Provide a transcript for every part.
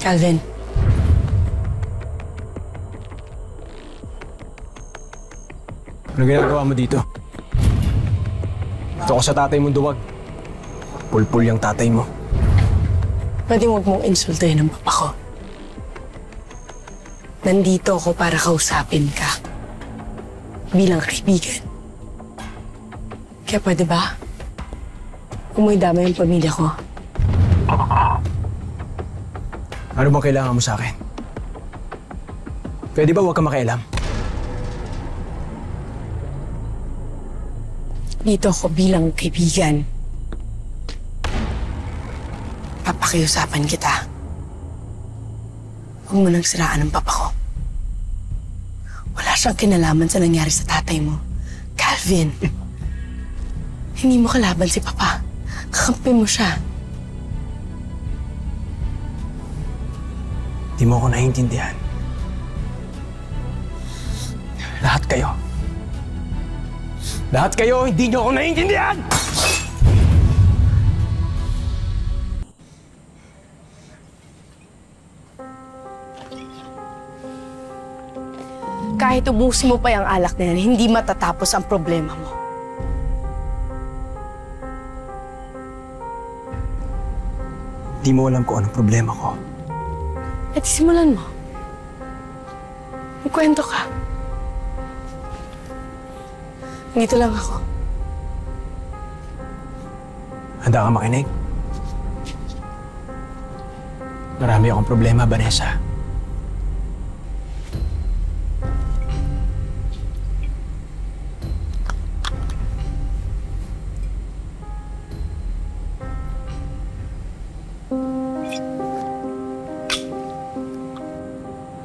Calvin. Ano ginagawa mo dito? Ito ko sa tatay mong duwag. Pulpul yung tatay mo. Pwede huwag mong insultuhin ang papa ko. Nandito ako para kausapin ka. Bilang kaibigan. Kaya pwede ba? Umuidama yung pamilya ko. Ano bang kailangan mo sa akin? Pwede ba huwag ka makialam? Dito ako bilang kaibigan. Papakiusapan kita. Huwag mo nang siraan ang papa ko. Wala siyang kinalaman sa nangyari sa tatay mo. Calvin, hindi mo kalaban si papa. Kakampi mo siya. Di mo ako naiintindihan. Lahat kayo, hindi niyo ako naiintindihan! Kahit ubusin mo pa yung alak na yan, hindi matatapos ang problema mo. Di mo alam kung anong problema ko. At simulan mo. Magkwento ka. Dito lang ako. Handa ka makinig? Marami akong problema, Vanessa.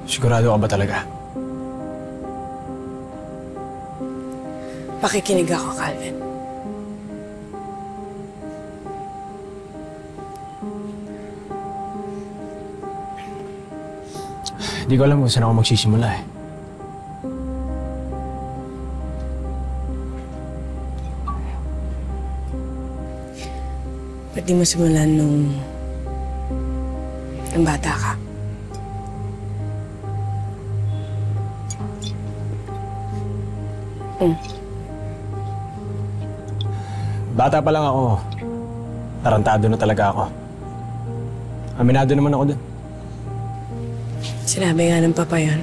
Sigurado ka ba talaga? Pakikinig ako, Calvin. Hindi ko alam kung saan ako magsisimula eh. Pwede mo simulan nung bata ka. Bata pa lang ako. Tarantado na talaga ako. Aminado naman ako dun. Sinabi nga ng papa yun.